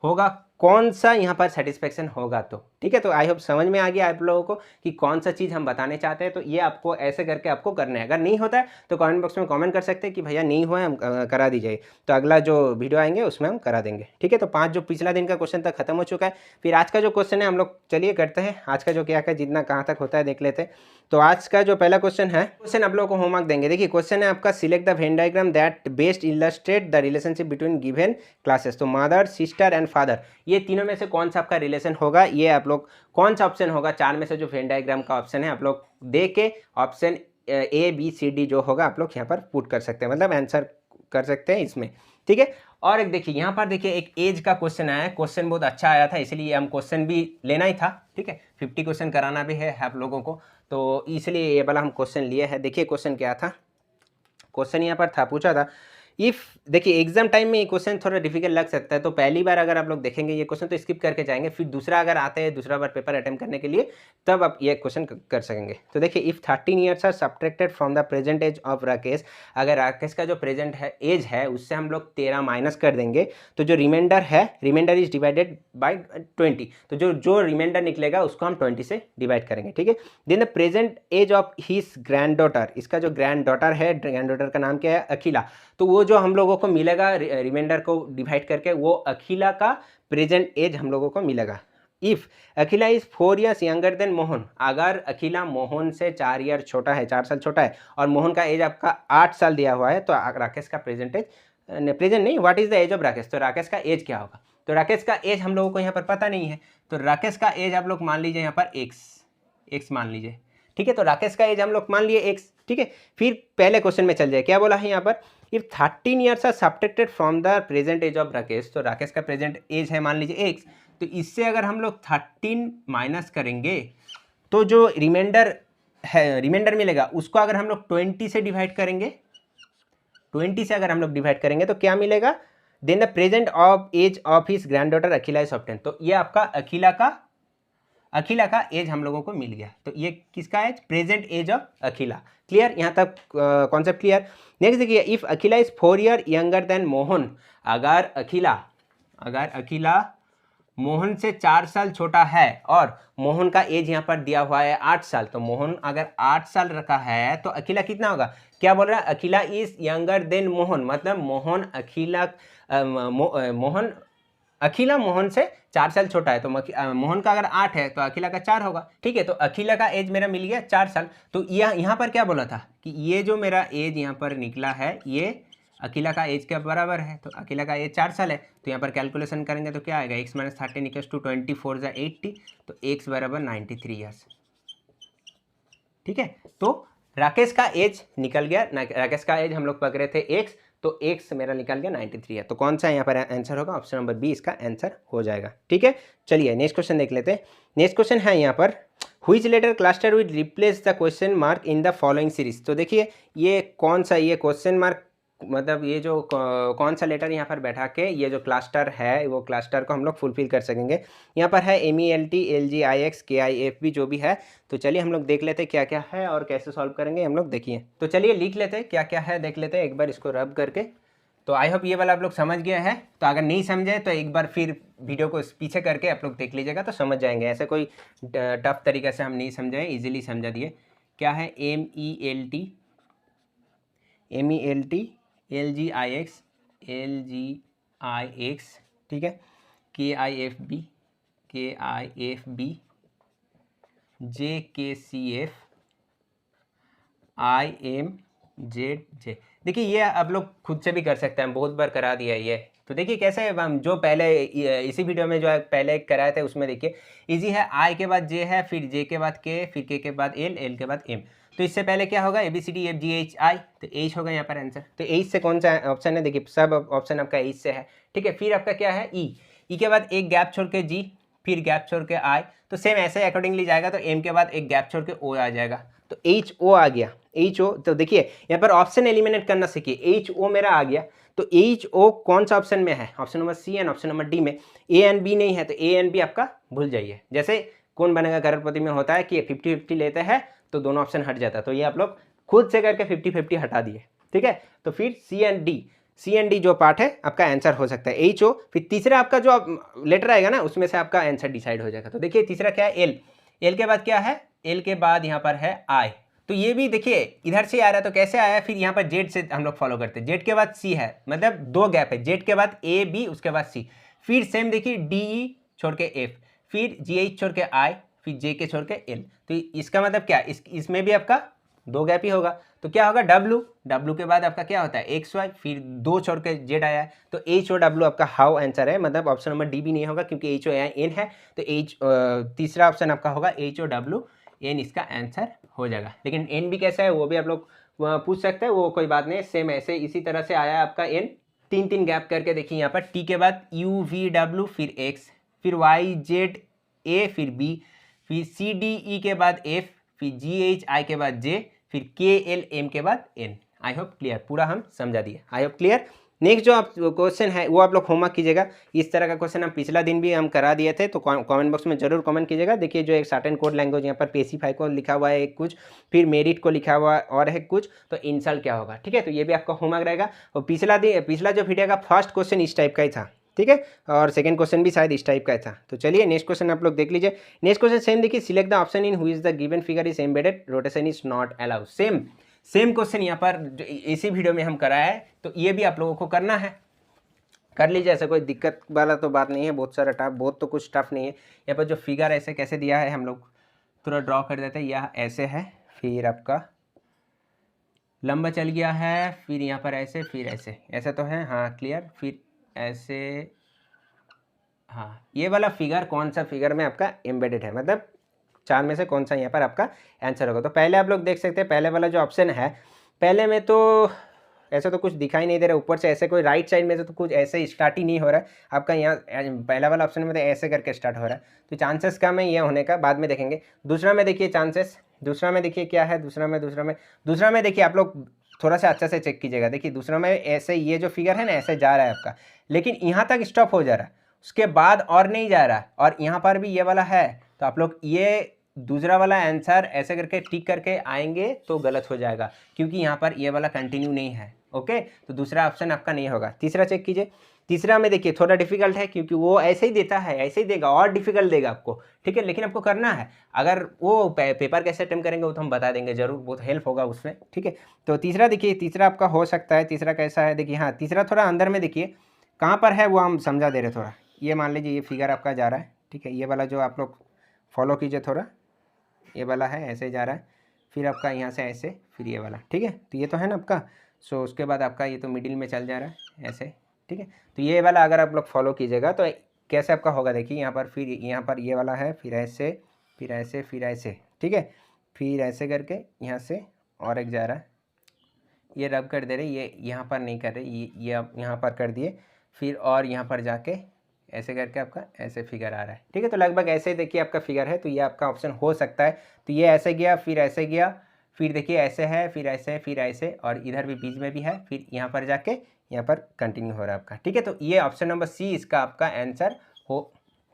होगा, कौन सा यहाँ पर सेटिस्फेक्शन होगा। तो ठीक है, तो आई होप समझ में आ गया आप लोगों को कि कौन सा चीज़ हम बताने चाहते हैं। तो ये आपको ऐसे करके आपको करना है। अगर नहीं होता है तो कमेंट बॉक्स में कमेंट कर सकते हैं कि भैया नहीं हुआ है, हम करा दीजिए, तो अगला जो वीडियो आएंगे उसमें हम करा देंगे, ठीक है। तो 5 जो पिछला दिन का क्वेश्चन था खत्म हो चुका है। फिर आज का जो क्वेश्चन है हम लोग चलिए करते हैं। आज का जो क्या क्या जितना कहाँ तक होता है देख लेते हैं। तो आज का जो पहला क्वेश्चन है, क्वेश्चन आप लोगों को होमवर्क देंगे। देखिए क्वेश्चन है आपका, select the Venn diagram that best illustrate the relationship between given classes. तो मदर, सिस्टर एंड फादर, ये तीनों में से कौन सा आपका रिलेशन होगा, ये आप लोग कौन सा ऑप्शन होगा 4 में से जो वेन डायग्राम का ऑप्शन है आप लोग दे के option A B C D जो होगा आप लोग यहाँ पर पुट कर सकते हैं, मतलब आंसर कर सकते हैं इसमें, ठीक है। और एक देखिए यहाँ पर देखिए एक एज का क्वेश्चन आया है, क्वेश्चन बहुत अच्छा आया था इसलिए हम क्वेश्चन भी लेना ही था, ठीक है। 50 क्वेश्चन कराना भी है आप लोगों को, तो इसलिए ये वाला हम क्वेश्चन लिए हैं। देखिए क्वेश्चन क्या था, क्वेश्चन यहाँ पर था, पूछा था इफ़, देखिए एग्जाम टाइम में ये क्वेश्चन थोड़ा डिफिकल्ट लग सकता है, तो पहली बार अगर आप लोग देखेंगे ये क्वेश्चन तो स्किप करके जाएंगे, फिर दूसरा अगर आते हैं दूसरा बार पेपर अटेम्प्ट करने के लिए तब आप ये क्वेश्चन कर सकेंगे। तो देखिए if 13 years are subtracted from the present age of Rakesh, अगर राकेश का जो प्रेजेंट है एज है उससे हम लोग 13 माइनस कर देंगे तो जो रिमाइंडर है, रिमाइंडर इज डिवाइडेड बाई 20, तो जो रिमाइंडर निकलेगा उसको हम 20 से डिवाइड करेंगे, ठीक है। Then the present age of his granddaughter, इसका जो ग्रैंड डॉटर है, ग्रैंड डॉटर का नाम क्या है, अखिला, तो वो जो हम लोगों को मिलेगा रिमाइंडर को डिवाइड करके वो अखिला का प्रेजेंट एज हम लोगों को मिलेगा। If Akhila is 4 years younger than Mohan, अगर अखिला मोहन से 4 ईयर छोटा है, 4 साल छोटा है, और मोहन का एज आपका 8 साल दिया हुआ है, तो राकेश का प्रेजेंट एज, प्रेजेंट नहीं, what is the age of Rakesh, तो राकेश का एज क्या होगा। तो राकेश का एज हम लोगों को यहाँ पर पता नहीं है, तो राकेश का एज आप लोग मान लीजिए यहाँ पर एक्स मान लीजिए, ठीक है। तो राकेश का एज हम लोग मान लिए एक्स, ठीक है। फिर पहले क्वेश्चन में चल जाए, क्या बोला है यहाँ पर, if 13 years are subtracted from the present age of Rakesh, तो राकेश का प्रेजेंट एज है मान लीजिए एक्स, तो इससे अगर हम लोग 13 माइनस करेंगे तो जो रिमाइंडर है, रिमाइंडर मिलेगा उसको अगर हम लोग 20 से डिवाइड करेंगे, 20 से अगर हम लोग डिवाइड करेंगे तो क्या मिलेगा, then the present of age of his granddaughter Akhila is obtain, तो ये आपका अखिला का एज हम लोगों को मिल गया। तो ये किसका age, present age of Akhila. Clear, यहाँ तक कॉन्सेप्ट क्लियर। नेक्स्ट देखिए, if Akhila is 4 year younger than Mohan, अगर अखिला मोहन से 4 साल छोटा है और मोहन का एज यहाँ पर दिया हुआ है 8 साल, तो मोहन अगर 8 साल रखा है तो अखिला कितना होगा, क्या बोल रहा है, अखिला इज यंगर देन मोहन, मतलब अखिला मोहन से 4 साल छोटा है, तो मोहन का अगर 8 है तो अखिला का 4 होगा, ठीक है। तो अखिला का एज मेरा मिल गया 4 साल। तो यहाँ पर क्या बोला था कि ये जो मेरा एज यहाँ पर निकला है ये अखिला का एज के बराबर है, तो अखिला का एज 4 साल है, तो यहाँ पर कैलकुलेशन करेंगे तो क्या आएगा, x माइनस 13 इक्वल्स टू 24 × 80, तो x बराबर 93 ईयर्स, ठीक है। तो राकेश का एज निकल गया, राकेश का एज हम लोग पकड़े थे x, तो x मेरा निकल गया 93 है, तो कौन सा यहाँ पर आंसर होगा, ऑप्शन नंबर बी इसका आंसर हो जाएगा, ठीक है। चलिए नेक्स्ट क्वेश्चन देख लेते हैं। नेक्स्ट क्वेश्चन है यहाँ पर, which letter cluster will replace the question mark in the following series, तो देखिए ये कौन सा, ये क्वेश्चन मार्क मतलब ये जो कौन सा लेटर यहाँ पर बैठा के ये जो क्लस्टर है वो क्लस्टर को हम लोग फुलफिल कर सकेंगे। यहाँ पर है MELT LGIX KIFB जो भी है। तो चलिए हम लोग देख लेते हैं क्या क्या है और कैसे सॉल्व करेंगे हम लोग, देखिए। तो चलिए लिख लेते हैं क्या क्या है, देख लेते हैं एक बार इसको रब करके। तो आई होप ये वाला आप लोग समझ गए हैं। तो अगर नहीं समझे तो एक बार फिर वीडियो को पीछे करके आप लोग देख लीजिएगा तो समझ जाएंगे। ऐसे कोई टफ तरीके से हम नहीं समझाए, इजीली समझा दिए। क्या है MELT LGIX, ठीक है, KIFB JKCF IMZJ। देखिए ये आप लोग खुद से भी कर सकते हैं, बहुत बार करा दिया ये। तो देखिए कैसे हम जो पहले इसी वीडियो में जो है पहले कराए थे उसमें देखिए इजी है। आई के बाद जे है, फिर जे के बाद के, फिर के बाद एल, एल के बाद एम। तो इससे पहले क्या होगा ABCDEFGHI, तो H होगा यहाँ पर आंसर। तो H से कौन सा ऑप्शन है, देखिए सब ऑप्शन आपका H से है, ठीक है। फिर आपका क्या है E के बाद एक गैप छोड़ के G, फिर गैप छोड़ के I। तो सेम ऐसे अकॉर्डिंगली जाएगा तो M के बाद एक गैप छोड़ के O आ जाएगा, तो HO आ गया। HO, तो देखिए यहाँ पर ऑप्शन एलिमिनेट करना सीखिए। HO मेरा आ गया, तो HO कौन सा ऑप्शन में है, option number C and option number D में। A एंड B नहीं है तो A एंड B आपका भूल जाइए। जैसे कौन बनेगा करोड़पति में होता है कि 50-50 लेते हैं तो दोनों ऑप्शन हट जाता है, तो ये आप लोग खुद से करके 50-50 हटा दिए, ठीक है। तो फिर C एंड D जो पार्ट है आपका आंसर हो सकता है HO। फिर तीसरा आपका जो लेटर आएगा ना उसमें से आपका आंसर डिसाइड हो जाएगा। तो देखिए तीसरा क्या है L के बाद क्या है, L के बाद यहाँ पर है I। तो ये भी देखिए इधर से आ रहा है तो कैसे आया, फिर यहाँ पर Z से हम लोग फॉलो करते हैं। Z के बाद C है, मतलब दो गैप है, Z के बाद A B उसके बाद C। फिर सेम देखिए DE छोड़ के F, फिर GH छोड़ के I, फिर J के छोड़ के L। तो इसका मतलब क्या, इसमें भी आपका दो गैप ही होगा। तो क्या होगा W के बाद आपका क्या होता है XY, फिर दो छोड़ के Z आया है, तो HOW आपका हाउ आंसर है। मतलब ऑप्शन नंबर D भी नहीं होगा क्योंकि HON है, तो तीसरा ऑप्शन आपका होगा HOWN, इसका आंसर हो जाएगा। लेकिन N भी कैसा है वो भी आप लोग पूछ सकते हैं, वो कोई बात नहीं, सेम ऐसे इसी तरह से आया आपका N। तीन गैप करके देखिए यहाँ पर T के बाद UVW, फिर X, फिर YZA, फिर B, फिर CDE के बाद F, फिर GHI के बाद J, फिर KLM के बाद N। आई होप क्लियर, पूरा हम समझा दिए, आई होप क्लियर। नेक्स्ट जो आप क्वेश्चन है वो आप लोग होमवर्क कीजिएगा। इस तरह का क्वेश्चन हम पिछला दिन भी हम करा दिए थे, तो कमेंट बॉक्स में जरूर कमेंट कीजिएगा। देखिए जो एक सर्टेन कोड लैंग्वेज यहाँ पर पेसिफाई को लिखा हुआ है एक कुछ, फिर मेरिट को लिखा हुआ और है कुछ, तो इंसल्ट क्या होगा, ठीक है। तो ये भी आपका होमवर्क रहेगा। और पिछला जो वीडियो का फर्स्ट क्वेश्चन इस टाइप का ही था, ठीक है, और सेकंड क्वेश्चन भी शायद इस टाइप का था। तो चलिए नेक्स्ट क्वेश्चन आप लोग देख लीजिए। नेक्स्ट क्वेश्चन सेम देखिए, select the option in which is the given figure is embedded, rotation is not allowed. Same question यहाँ पर इसी वीडियो में हम कराया है, तो ये भी आप लोगों को करना है, कर लीजिए। ऐसा कोई दिक्कत वाला तो बात नहीं है, बहुत तो कुछ टफ नहीं है। यहाँ पर जो फिगर ऐसे कैसे दिया है हम लोग थोड़ा ड्रॉ कर देते हैं। यह ऐसे है, फिर आपका लंबा चल गया है, फिर यहाँ पर ऐसे, फिर ऐसे तो है, हाँ क्लियर। फिर ऐसे, हाँ ये वाला फिगर कौन सा फिगर में आपका एम्बेडेड है, मतलब चार में से कौन सा यहाँ पर आपका आंसर होगा। तो पहले आप लोग देख सकते हैं, पहले वाला जो ऑप्शन है, पहले में तो ऐसा तो कुछ दिखाई नहीं दे रहा, ऊपर से ऐसे कोई राइट साइड में से तो कुछ ऐसे स्टार्ट ही नहीं हो रहा है आपका। यहाँ पहला वाला ऑप्शन में तो ऐसे करके स्टार्ट हो रहा है, तो चांसेस कम है ये होने का, बाद में देखेंगे। दूसरा में देखिए चांसेस, दूसरा में देखिए क्या है, दूसरा में देखिए आप लोग थोड़ा सा अच्छा से चेक कीजिएगा। देखिए दूसरा में ऐसे ये जो फिगर है ना ऐसे जा रहा है आपका, लेकिन यहाँ तक स्टॉप हो जा रहा है, उसके बाद और नहीं जा रहा है, और यहाँ पर भी ये वाला है। तो आप लोग ये दूसरा वाला आंसर ऐसे करके टिक करके आएंगे तो गलत हो जाएगा, क्योंकि यहाँ पर ये वाला कंटिन्यू नहीं है, ओके। तो दूसरा ऑप्शन आपका नहीं होगा। तीसरा चेक कीजिए, तीसरा में देखिए थोड़ा डिफिकल्ट है, क्योंकि वो ऐसे ही देता है, ऐसे ही देगा और डिफिकल्ट देगा आपको, ठीक है, लेकिन आपको करना है। अगर वो पेपर कैसे अटेम्प्ट करेंगे वो तो हम बता देंगे जरूर, बहुत हेल्प होगा उसमें, ठीक है। तो तीसरा देखिए, तीसरा आपका हो सकता है, तीसरा कैसा है देखिए, हाँ तीसरा थोड़ा अंदर में देखिए कहाँ पर है वो हम समझा दे रहे थोड़ा। ये मान लीजिए ये फिगर आपका जा रहा है, ठीक है, ये वाला जो आप लोग फॉलो कीजिए थोड़ा, ये वाला है ऐसे जा रहा है, फिर आपका यहाँ से ऐसे, फिर ये वाला, ठीक है। तो ये तो है ना आपका, सो उसके बाद आपका ये तो मिडिल में चल जा रहा है ऐसे, ठीक है। तो ये वाला अगर आप लोग फॉलो कीजिएगा तो कैसे आपका होगा देखिए, यहाँ पर फिर यहाँ पर ये वाला है, फिर ऐसे, फिर ऐसे, फिर ऐसे, ठीक है, फिर ऐसे करके यहाँ से और एक जा रहा है, ये रब कर दे रहे, ये यहाँ पर नहीं कर रहे, ये आप यहाँ पर कर दिए, फिर और यहाँ पर जाके ऐसे करके आपका ऐसे फिगर आ रहा है, ठीक है। तो लगभग ऐसे ही देखिए आपका फिगर है, तो ये आपका ऑप्शन हो सकता है। तो ये ऐसे गया, फिर ऐसे गया, फिर देखिए ऐसे है, फिर ऐसे, फिर ऐसे, और इधर भी बीच में भी है, फिर यहाँ पर जाके यहाँ पर कंटिन्यू हो रहा है आपका। ठीक है, तो ये ऑप्शन नंबर सी इसका आपका आंसर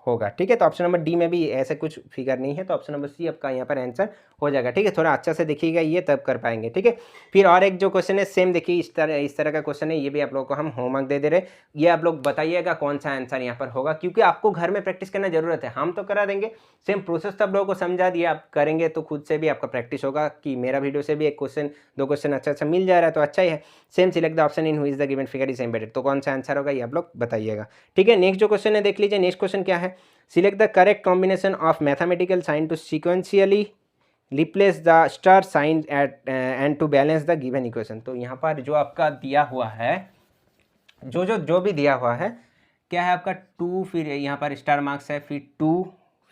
होगा। ठीक है, तो ऑप्शन नंबर डी में भी ऐसे कुछ फिगर नहीं है, तो ऑप्शन नंबर सी आपका यहाँ पर आंसर हो जाएगा। ठीक है, थोड़ा अच्छा से देखिएगा ये, तब कर पाएंगे। ठीक है, फिर और एक जो क्वेश्चन है सेम देखिए इस तरह का क्वेश्चन है, ये भी आप लोगों को हम होमवर्क दे रहे। ये आप लोग बताइएगा कौन सा आंसर यहाँ पर होगा, क्योंकि आपको घर में प्रैक्टिस करना जरूरत है। हम तो करा देंगे, सेम प्रोसेस तो आप लोगों को समझा दिया, आप करेंगे तो खुद से भी आपका प्रैक्टिस होगा कि मेरा वीडियो से भी एक क्वेश्चन 2 क्वेश्चन अच्छा मिल जा रहा है तो अच्छा ही है। Same select the option in which is the given figure is embedded, तो कौन सा आंसर होगा ये आप लोग बताइएगा। ठीक है, नेक्स्ट जो क्वेश्चन है देख लीजिए। नेक्स्ट क्वेश्चन क्या है, select the correct combination of mathematical sign to sequentially replace the star sign at end to balance the given equation. तो यहाँ पर जो आपका दिया हुआ है, जो भी दिया हुआ है क्या है आपका 2, फिर यहाँ पर स्टार मार्क्स है, फिर 2,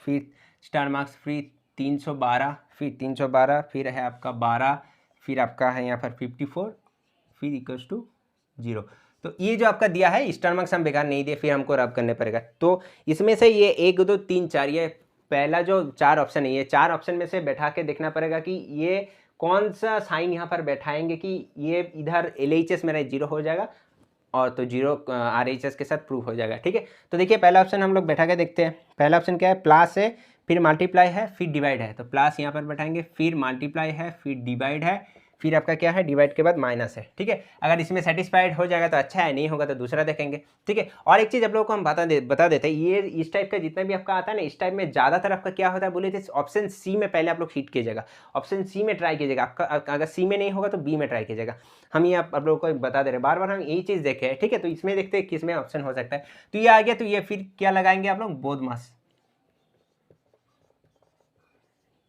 फिर स्टार मार्क्स, फिर 312, फिर 312, फिर है आपका 12, फिर आपका है यहाँ पर 54, फिर इक्वल्स टू 0। तो ये जो आपका दिया है स्टार मार्क्स हम बेकार नहीं दिए, फिर हमको रब करने पड़ेगा। तो इसमें से ये 1 2 3 4, ये पहला जो 4 ऑप्शन है, ये 4 ऑप्शन में से बैठा के देखना पड़ेगा कि ये कौन सा साइन यहाँ पर बैठाएंगे कि ये इधर LHS मेरा 0 हो जाएगा और तो 0 RHS के साथ प्रूफ हो जाएगा। ठीक है, तो देखिए पहला ऑप्शन हम लोग बैठा के देखते हैं। पहला ऑप्शन क्या है, प्लस है, फिर मल्टीप्लाई है, फिर डिवाइड है। तो प्लस यहाँ पर बैठाएंगे, फिर मल्टीप्लाई है, फिर डिवाइड है, फिर आपका क्या है डिवाइड के बाद माइनस है। ठीक है, अगर इसमें सेटिस्फाइड हो जाएगा तो अच्छा है, नहीं होगा तो दूसरा देखेंगे। ठीक है, और एक चीज़ आप लोगों को हम बता देते हैं, ये इस टाइप का जितना भी आपका आता है ना, इस टाइप में ज़्यादातर आपका क्या होता है बोले थे, ऑप्शन सी में पहले आप लोग हिट कीजिएगा, ऑप्शन सी में ट्राई कीजिएगा। आपका अगर सी में नहीं होगा तो बी में ट्राई कीजिएगा। हम ये आप लोगों को बता दे रहे हैं, बार बार हम यही चीज़ देखे हैं। ठीक है, तो इसमें देखते हैं किस में ऑप्शन हो सकता है। तो ये आ गया, तो ये फिर क्या लगाएंगे आप लोग, बोध मास।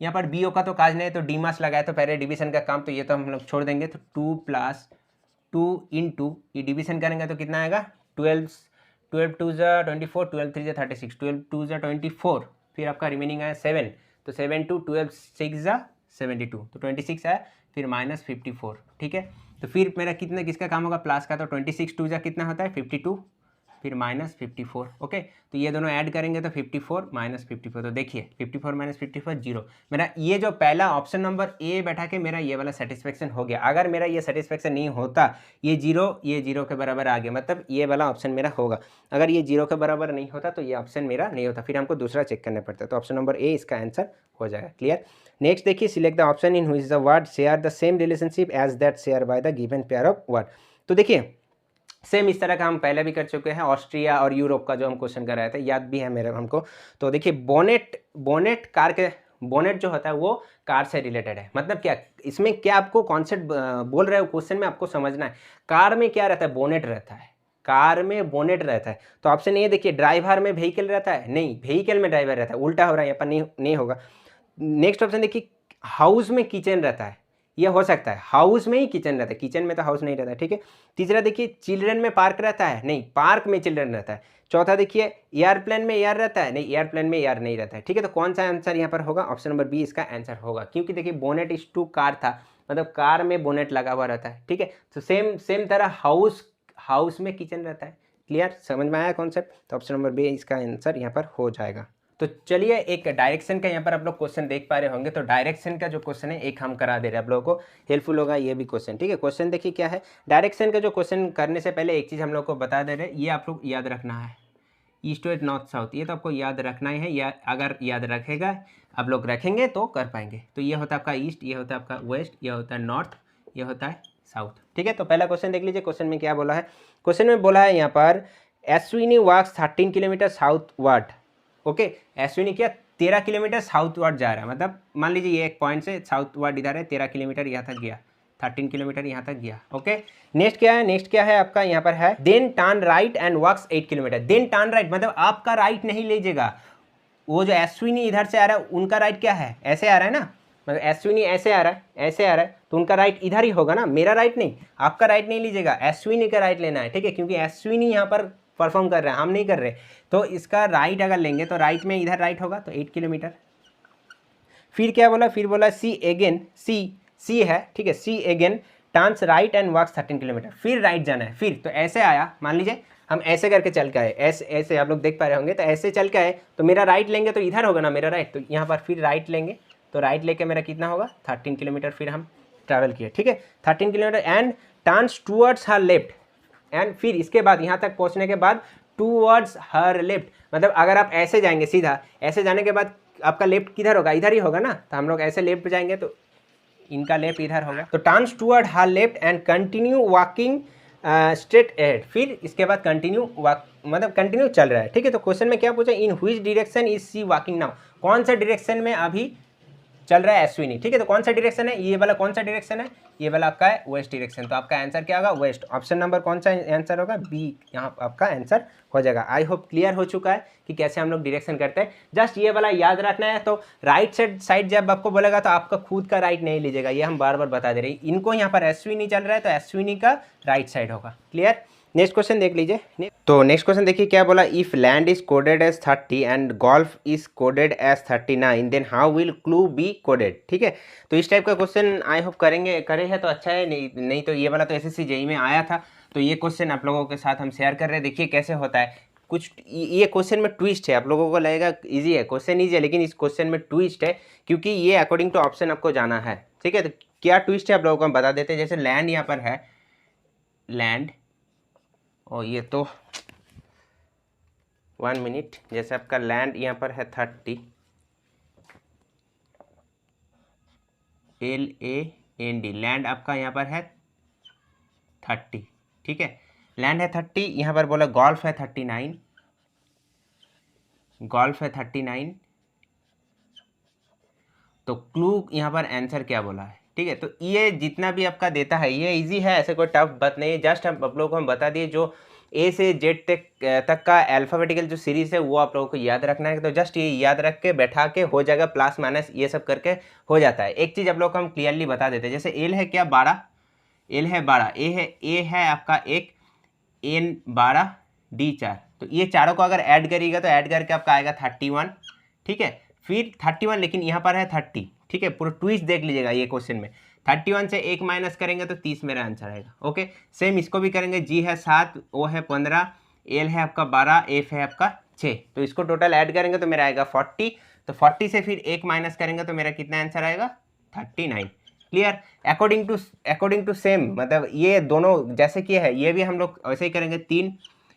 यहाँ पर BO का तो काज नहीं है, तो डी मास लगाए तो पहले डिवीजन का काम, तो ये तो हम लोग छोड़ देंगे। तो 2 + 2 × ये डिवीजन करेंगे तो कितना आएगा, 12 2 × 24, 12 3 × 36, 12 2 × 24, फिर आपका रिमेनिंग आया 7, तो 7 2 12 6 × 72, तो 26 आया, फिर -54। ठीक है, तो फिर मेरा किसका काम होगा, प्लस का, तो 26 2 कितना होता है 52, फिर -54। ओके, तो ये दोनों ऐड करेंगे तो 54 -54, तो देखिए 54 -54 0। मेरा ये जो पहला ऑप्शन नंबर ए बैठा के मेरा ये वाला सेटिस्फेक्शन हो गया। अगर मेरा ये सेटिस्फेक्शन नहीं होता, ये 0 के बराबर आ गया, मतलब ये वाला ऑप्शन मेरा होगा। अगर ये 0 के बराबर नहीं होता तो ये ऑप्शन मेरा नहीं होता, फिर हमको दूसरा चेक करना पड़ता है। तो ऑप्शन नंबर ए इसका आंसर हो जाएगा। क्लियर। नेक्स्ट देखिए, select the option in which the word share the same relationship as that share by the given pair of word. तो देखिए सेम इस तरह का हम पहले भी कर चुके हैं, ऑस्ट्रिया और यूरोप का जो हम क्वेश्चन कर रहे थे, याद भी है मेरे हमको। तो देखिए बोनेट कार के बोनेट जो होता है वो कार से रिलेटेड है। मतलब क्या, इसमें क्या आपको कॉन्सेप्ट बोल रहे हो क्वेश्चन में आपको समझना है। कार में क्या रहता है, बोनेट रहता है, कार में बोनेट रहता है। तो ऑप्शन ये देखिए, ड्राइवर में व्हीकल रहता है, नहीं, व्हीकल में ड्राइवर रहता है, उल्टा हो रहा है यहाँ पर, नहीं होगा। नेक्स्ट ऑप्शन देखिए, हाउस में किचन रहता है, ये हो सकता है, हाउस में ही किचन रहता है, किचन में तो हाउस नहीं रहता है। ठीक है, तीसरा देखिए, चिल्ड्रन में पार्क रहता है, नहीं, पार्क में चिल्ड्रन रहता है। चौथा देखिए, एयरप्लेन में एयर रहता है, नहीं, एयरप्लेन में एयर नहीं रहता है। ठीक है, तो कौन सा आंसर यहाँ पर होगा, ऑप्शन नंबर बी इसका आंसर होगा, क्योंकि देखिए बोनेट इज टू कार था, मतलब कार में बोनेट लगा हुआ रहता है। ठीक है, तो सेम तरह हाउस में किचन रहता है। क्लियर, समझ में आया कॉन्सेप्ट। तो ऑप्शन नंबर बी इसका आंसर यहाँ पर हो जाएगा। तो चलिए, एक डायरेक्शन का यहाँ पर आप लोग क्वेश्चन देख पा रहे होंगे। तो डायरेक्शन का जो क्वेश्चन है एक हम करा दे रहे हैं आप लोगों को, हेल्पफुल होगा ये भी क्वेश्चन। ठीक है, क्वेश्चन देखिए क्या है। डायरेक्शन का जो क्वेश्चन करने से पहले एक चीज़ हम लोग को बता दे रहे हैं, ये आप लोग याद रखना है, ईस्ट वेस्ट नॉर्थ साउथ, ये तो आपको याद रखना ही है। या अगर याद रखेगा आप लोग रखेंगे तो कर पाएंगे। तो ये होता है आपका ईस्ट, ये होता है आपका वेस्ट, ये होता है नॉर्थ, ये होता है साउथ। ठीक है, तो पहला क्वेश्चन देख लीजिए। क्वेश्चन में क्या बोला है, क्वेश्चन में बोला है यहाँ पर अश्विनी वॉक्स 13 kilometre south word. Okay, Ashwini क्या 13 किलोमीटर साउथ वर्ड जा रहा है, मतलब मान लीजिए ये एक पॉइंट से साउथ वर्ड इधर है, 13 किलोमीटर यहाँ तक गया, 13 किलोमीटर यहाँ तक गया। ओके, नेक्स्ट क्या है आपका यहाँ पर है, then turn right and walks 8 kilometre. Then turn right मतलब आपका राइट नहीं लीजिएगा, वो जो अश्विनी इधर से आ रहा है उनका राइट क्या है, ऐसे आ रहा है ना, मतलब अश्विनी ऐसे आ रहा है, ऐसे आ रहा है, तो उनका राइट इधर ही होगा ना, मेरा राइट नहीं, आपका राइट नहीं लीजिएगा, अश्विनी का राइट लेना है। ठीक है, क्योंकि अश्विनी यहाँ पर परफॉर्म कर रहे हैं, हम नहीं कर रहे, तो इसका राइट अगर लेंगे तो राइट में इधर राइट होगा, तो 8 किलोमीटर। फिर क्या बोला, फिर बोला सी अगेन, सी है, ठीक है, C again turns right and walks 13 kilometre, फिर राइट जाना है। फिर तो ऐसे आया, मान लीजिए हम ऐसे करके चल के आए, ऐसे आप लोग देख पा रहे होंगे, तो ऐसे चल के आए तो मेरा राइट लेंगे तो इधर होगा ना मेरा राइट, तो यहाँ पर फिर राइट लेंगे तो राइट लेके मेरा कितना होगा 13 किलोमीटर फिर हम ट्रैवल किए, ठीक है 13 kilometre and turns towards her left and फिर इसके बाद यहाँ तक पहुँचने के बाद टूवर्ड्स हर लेफ्ट, मतलब अगर आप ऐसे जाएंगे सीधा, ऐसे जाने के बाद आपका लेफ्ट किधर होगा, इधर ही होगा ना, तो हम लोग ऐसे लेफ्ट जाएंगे तो इनका लेफ्ट इधर होगा, तो turns toward her left and continue walking straight ahead, फिर इसके बाद कंटिन्यू वॉक मतलब कंटिन्यू चल रहा है, ठीक है। तो क्वेश्चन में क्या पूछा, in which direction is sea walking now, कौन सा डायरेक्शन में अभी चल रहा है अश्विनी, ठीक है। तो कौन सा डायरेक्शन है, ये वाला कौन सा डायरेक्शन है, ये वाला आपका है वेस्ट डायरेक्शन, तो आपका आंसर क्या होगा वेस्ट, ऑप्शन नंबर कौन सा आंसर होगा बी, यहाँ आपका आंसर हो जाएगा। आई होप क्लियर हो चुका है कि कैसे हम लोग डायरेक्शन करते हैं, जस्ट ये वाला याद रखना है। तो राइट साइड जब आपको बोलेगा तो आपका खुद का राइट नहीं लीजिएगा, ये हम बार बार बता दे रहे हैं, इनको यहाँ पर अश्विनी चल रहा है तो अश्विनी का राइट साइड होगा, क्लियर। नेक्स्ट क्वेश्चन देख लीजिए, तो नेक्स्ट क्वेश्चन देखिए क्या बोला, if land is coded as 30 and golf is coded as 39 then how will clue be coded, ठीक है। तो इस टाइप का क्वेश्चन आई होप करे हैं तो अच्छा है, नहीं तो ये वाला तो एसएससी जेईई में आया था, तो ये क्वेश्चन आप लोगों के साथ हम शेयर कर रहे हैं, देखिए कैसे होता है। कुछ ये क्वेश्चन में ट्विस्ट है, आप लोगों को लगेगा ईजी है, क्वेश्चन ईजी है, लेकिन इस क्वेश्चन में ट्विस्ट है क्योंकि ये अकॉर्डिंग टू ऑप्शन आपको जाना है, ठीक है। तो क्या ट्विस्ट है आप लोगों को हम बता देते हैं, जैसे लैंड यहाँ पर है, लैंड और ये तो 1 मिनट, जैसे आपका लैंड यहाँ पर है 30 LAND, लैंड आपका यहाँ पर है 30, ठीक है, लैंड है 30, यहाँ पर बोला गोल्फ है 39, गोल्फ है 39, तो क्लू यहाँ पर आंसर क्या बोला है, ठीक है। तो ये जितना भी आपका देता है ये इजी है, ऐसे कोई टफ बात नहीं है, जस्ट हम आप लोगों को हम बता दिए जो ए से जेड तक का अल्फ़ाबेटिकल जो सीरीज़ है वो आप लोगों को याद रखना है, तो जस्ट ये याद रख के बैठा के हो जाएगा, प्लस माइनस ये सब करके हो जाता है। एक चीज़ आप लोगों को हम क्लियरली बता देते हैं, जैसे एल है क्या 12, एल है 12, ए है आपका 1, एन 12, डी 4, तो ये चारों को अगर ऐड करिएगा तो ऐड करके आपका आएगा 31, ठीक है, फिर 31 लेकिन यहाँ पर है 30, ठीक है, पूरा ट्विस्ट देख लीजिएगा ये क्वेश्चन में, 31 से 1 माइनस करेंगे तो 30 मेरा आंसर आएगा, ओके। सेम इसको भी करेंगे, जी है 7, ओ है 15, एल है आपका 12, एफ है आपका 6, तो इसको टोटल ऐड करेंगे तो मेरा आएगा 40, तो 40 से फिर 1 माइनस करेंगे तो मेरा कितना आंसर आएगा 39, क्लियर। अकॉर्डिंग टू सेम, मतलब ये दोनों जैसे कि है ये भी हम लोग वैसे ही करेंगे, 3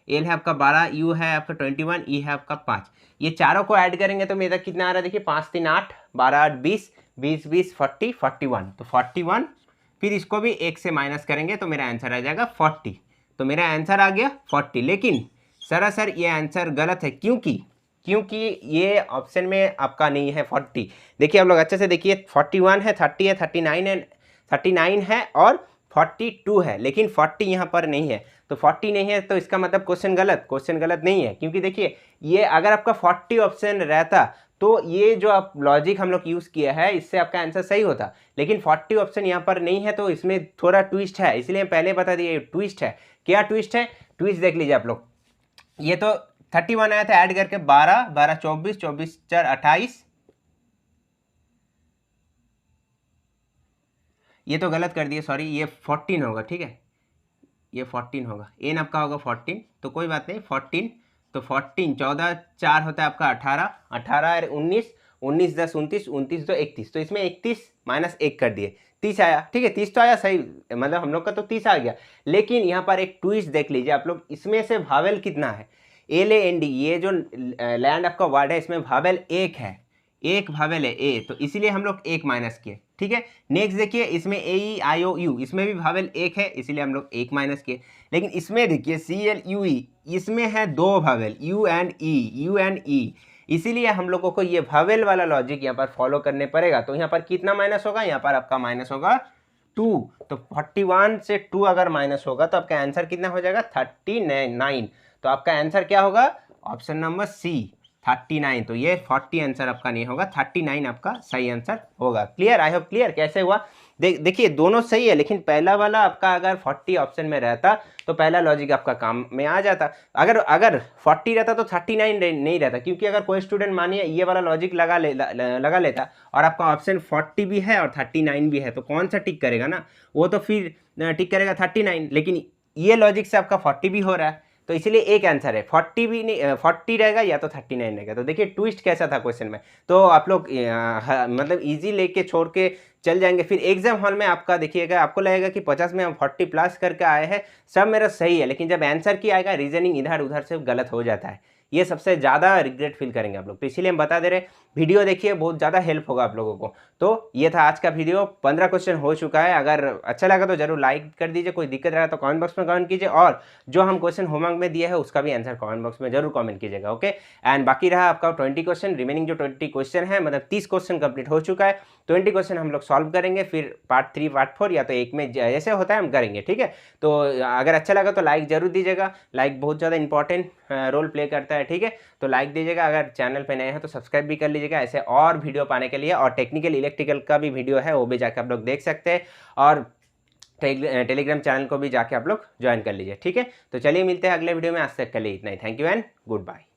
एल है आपका 12, यू है आपका 21, ई है आपका 5, ये चारों को ऐड करेंगे तो मेरा कितना आ रहा है, देखिए 5 3 8, 12 8 20, 20 20 40 41, तो 41, फिर इसको भी 1 से माइनस करेंगे तो मेरा आंसर आ जाएगा 40, तो मेरा आंसर आ गया 40, लेकिन सरासर ये आंसर गलत है, क्योंकि ये ऑप्शन में आपका नहीं है 40, देखिए आप लोग अच्छे से देखिए, 41 है, 30 है, 39 है और 42 है, लेकिन 40 यहाँ पर नहीं है, तो 40 नहीं है तो इसका मतलब क्वेश्चन गलत नहीं है, क्योंकि देखिए ये अगर आपका 40 ऑप्शन रहता तो ये जो आप लॉजिक हम लोग यूज़ किया है इससे आपका आंसर सही होता, लेकिन 40 ऑप्शन यहाँ पर नहीं है तो इसमें थोड़ा ट्विस्ट है, इसलिए हम पहले बता दिए ट्विस्ट है। क्या ट्विस्ट है, ट्विस्ट देख लीजिए आप लोग, ये तो 31 आया था, ऐड करके 12 12 24 24 4 28, ये तो गलत कर दिए, सॉरी, ये 14 होगा, ठीक है, ये 14 होगा, एन आपका होगा 14, तो कोई बात नहीं 14, तो 14 14 4 होता है आपका 18, 18 और 19, 19 10 29, 29 तो 31, तो इसमें 31 माइनस 1 कर दिए, 30 आया, ठीक है, 30 तो आया सही, मतलब हम लोग का तो 30 आ गया, लेकिन यहाँ पर एक ट्विस्ट देख लीजिए आप लोग, इसमें से भावेल कितना है, LAND, ये जो लैंड आपका वर्ड है इसमें भावेल एक है, एक भावेल है ए, तो इसीलिए हम लोग 1 माइनस किए, ठीक है। नेक्स्ट देखिए इसमें AEIOU, इसमें भी भावेल एक है, इसीलिए हम लोग 1 माइनस किए, लेकिन इसमें देखिए CLUE, इसमें है 2 भावेल U एंड E, इसीलिए हम लोगों को ये भावेल वाला लॉजिक यहाँ पर फॉलो करने पड़ेगा, तो यहाँ पर कितना माइनस होगा, यहाँ पर आपका माइनस होगा 2, तो 41 से 2 अगर माइनस होगा तो आपका आंसर कितना हो जाएगा 39, तो आपका आंसर क्या होगा, ऑप्शन नंबर सी 39, तो ये 40 आंसर आपका नहीं होगा, 39 आपका सही आंसर होगा, क्लियर। आई होप क्लियर कैसे हुआ, देखिए दोनों सही है, लेकिन पहला वाला आपका अगर 40 ऑप्शन में रहता तो पहला लॉजिक आपका काम में आ जाता, अगर 40 रहता तो 39 नहीं रहता, क्योंकि अगर कोई स्टूडेंट मानिए ये वाला लॉजिक लगा लेता और आपका ऑप्शन 40 भी है और 39 भी है, तो कौन सा टिक करेगा ना, वो तो फिर टिक करेगा 39, लेकिन ये लॉजिक से आपका 40 भी हो रहा है, तो इसीलिए एक आंसर है, 40 भी नहीं, 40 रहेगा या तो 39 रहेगा। तो देखिए ट्विस्ट कैसा था क्वेश्चन में, तो आप लोग मतलब इजी लेके छोड़ के चल जाएंगे, फिर एग्जाम हॉल में आपका देखिएगा, आपको लगेगा कि 50 में हम 40 प्लस करके आए हैं, सब मेरा सही है, लेकिन जब आंसर की आएगा रीजनिंग इधर उधर से गलत हो जाता है, ये सबसे ज़्यादा रिग्रेट फील करेंगे आप लोग। तो इसीलिए हम बता दे रहे, वीडियो देखिए, बहुत ज़्यादा हेल्प होगा आप लोगों को। तो ये था आज का वीडियो, 15 क्वेश्चन हो चुका है। अगर अच्छा लगा तो जरूर लाइक कर दीजिए, कोई दिक्कत रहा तो कमेंट बॉक्स में कमेंट कीजिए, और जो हम क्वेश्चन होमवर्क में दिया है उसका भी आंसर कमेंट बॉक्स में जरूर कमेंट कीजिएगा। ओके, एंड बाकी रहा आपका 20 क्वेश्चन, रिमेनिंग जो 20 क्वेश्चन है, मतलब 30 क्वेश्चन कंप्लीट हो चुका है, 20 क्वेश्चन हम लोग सॉल्व करेंगे, फिर पार्ट 3 पार्ट 4 या तो एक में जैसे होता है हम करेंगे, ठीक है। तो अगर अच्छा लगा तो लाइक जरूर दीजिएगा, लाइक बहुत ज़्यादा इंपॉर्टेंट रोल प्ले करता है, ठीक है। तो लाइक दीजिएगा, अगर चैनल पे नए हैं तो सब्सक्राइब भी कर लीजिएगा ऐसे और वीडियो पाने के लिए, और टेक्निकल इलेक्ट्रिकल का भी वीडियो है वो भी जाके आप लोग देख सकते हैं, और टेलीग्राम चैनल को भी जाके आप लोग ज्वाइन कर लीजिए, ठीक है। तो चलिए मिलते हैं अगले वीडियो में, आज तक के लिए इतना ही, thank you and good bye.